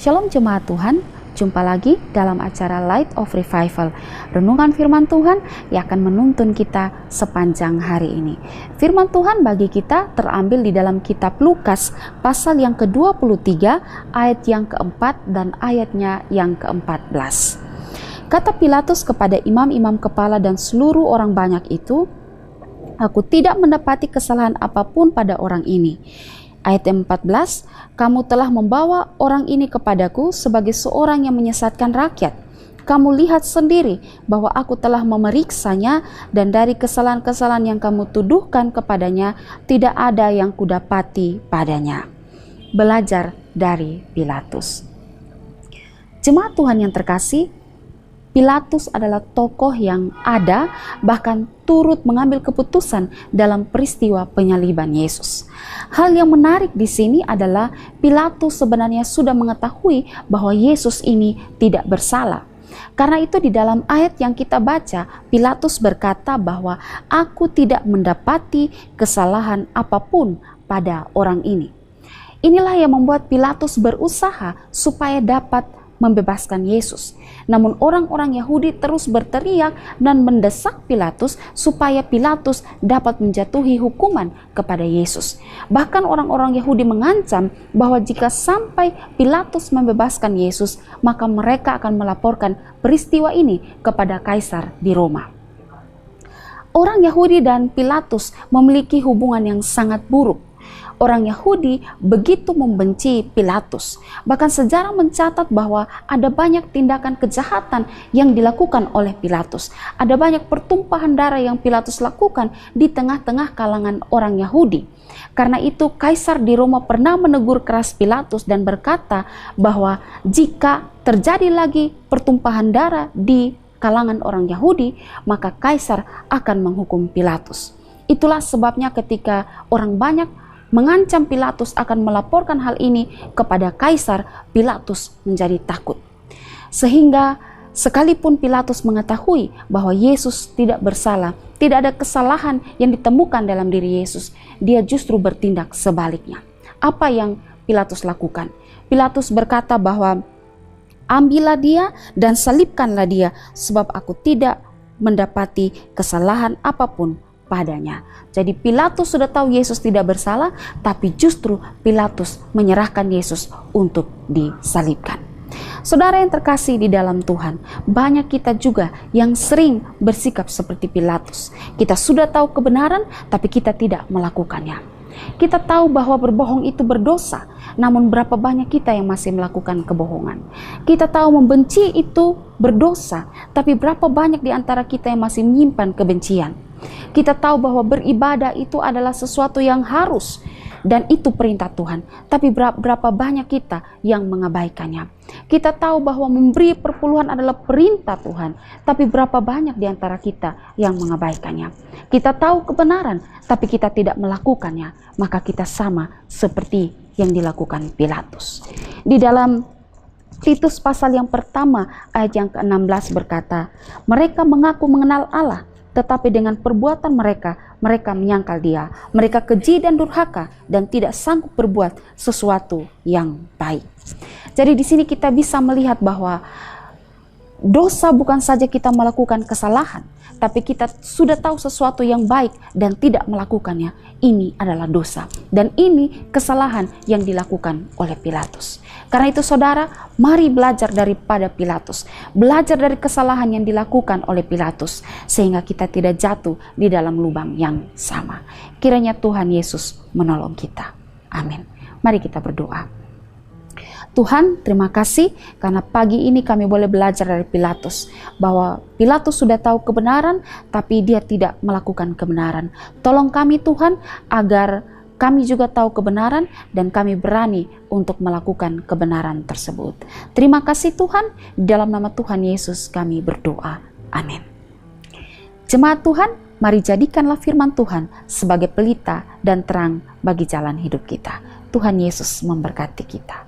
Shalom jemaat Tuhan, jumpa lagi dalam acara Light of Revival, renungan firman Tuhan yang akan menuntun kita sepanjang hari ini. Firman Tuhan bagi kita terambil di dalam kitab Lukas pasal yang ke-23 ayat yang keempat dan ayatnya yang ke-14. Kata Pilatus kepada imam-imam kepala dan seluruh orang banyak itu, "Aku tidak mendapati kesalahan apapun pada orang ini." Ayat 14, "Kamu telah membawa orang ini kepadaku sebagai seorang yang menyesatkan rakyat. Kamu lihat sendiri bahwa aku telah memeriksanya dan dari kesalahan-kesalahan yang kamu tuduhkan kepadanya tidak ada yang kudapati padanya." Belajar dari Pilatus. Jemaat Tuhan yang terkasih, Pilatus adalah tokoh yang ada, bahkan turut mengambil keputusan dalam peristiwa penyaliban Yesus. Hal yang menarik di sini adalah Pilatus sebenarnya sudah mengetahui bahwa Yesus ini tidak bersalah. Karena itu di dalam ayat yang kita baca, Pilatus berkata bahwa aku tidak mendapati kesalahan apapun pada orang ini. Inilah yang membuat Pilatus berusaha supaya dapat membebaskan Yesus. Namun orang-orang Yahudi terus berteriak dan mendesak Pilatus supaya Pilatus dapat menjatuhi hukuman kepada Yesus. Bahkan orang-orang Yahudi mengancam bahwa jika sampai Pilatus membebaskan Yesus, maka mereka akan melaporkan peristiwa ini kepada Kaisar di Roma. Orang Yahudi dan Pilatus memiliki hubungan yang sangat buruk. Orang Yahudi begitu membenci Pilatus. Bahkan sejarah mencatat bahwa ada banyak tindakan kejahatan yang dilakukan oleh Pilatus. Ada banyak pertumpahan darah yang Pilatus lakukan di tengah-tengah kalangan orang Yahudi. Karena itu Kaisar di Roma pernah menegur keras Pilatus dan berkata bahwa jika terjadi lagi pertumpahan darah di kalangan orang Yahudi, maka Kaisar akan menghukum Pilatus. Itulah sebabnya ketika orang banyak mengancam Pilatus akan melaporkan hal ini kepada Kaisar, Pilatus menjadi takut. Sehingga sekalipun Pilatus mengetahui bahwa Yesus tidak bersalah, tidak ada kesalahan yang ditemukan dalam diri Yesus, dia justru bertindak sebaliknya. Apa yang Pilatus lakukan? Pilatus berkata bahwa ambillah dia dan salibkanlah dia, sebab aku tidak mendapati kesalahan apapun padanya. Jadi Pilatus sudah tahu Yesus tidak bersalah, tapi justru Pilatus menyerahkan Yesus untuk disalibkan. Saudara yang terkasih di dalam Tuhan, banyak kita juga yang sering bersikap seperti Pilatus. Kita sudah tahu kebenaran, tapi kita tidak melakukannya. Kita tahu bahwa berbohong itu berdosa, namun berapa banyak kita yang masih melakukan kebohongan. Kita tahu membenci itu berdosa, tapi berapa banyak di antara kita yang masih menyimpan kebencian. Kita tahu bahwa beribadah itu adalah sesuatu yang harus dan itu perintah Tuhan, tapi berapa banyak kita yang mengabaikannya. Kita tahu bahwa memberi perpuluhan adalah perintah Tuhan, tapi berapa banyak di antara kita yang mengabaikannya. Kita tahu kebenaran, tapi kita tidak melakukannya, maka kita sama seperti yang dilakukan Pilatus. Di dalam Titus pasal yang pertama ayat yang ke-16 berkata, "Mereka mengaku mengenal Allah, tetapi dengan perbuatan mereka menyangkal Dia. Mereka keji dan durhaka dan tidak sanggup berbuat sesuatu yang baik." Jadi di sini kita bisa melihat bahwa dosa bukan saja kita melakukan kesalahan, tapi kita sudah tahu sesuatu yang baik dan tidak melakukannya. Ini adalah dosa dan ini kesalahan yang dilakukan oleh Pilatus. Karena itu saudara, mari belajar daripada Pilatus, belajar dari kesalahan yang dilakukan oleh Pilatus, sehingga kita tidak jatuh di dalam lubang yang sama. Kiranya Tuhan Yesus menolong kita. Amin. Mari kita berdoa. Tuhan, terima kasih karena pagi ini kami boleh belajar dari Pilatus, bahwa Pilatus sudah tahu kebenaran tapi dia tidak melakukan kebenaran. Tolong kami Tuhan agar kami juga tahu kebenaran dan kami berani untuk melakukan kebenaran tersebut. Terima kasih Tuhan, di dalam nama Tuhan Yesus kami berdoa. Amin. Jemaat Tuhan, mari jadikanlah firman Tuhan sebagai pelita dan terang bagi jalan hidup kita. Tuhan Yesus memberkati kita.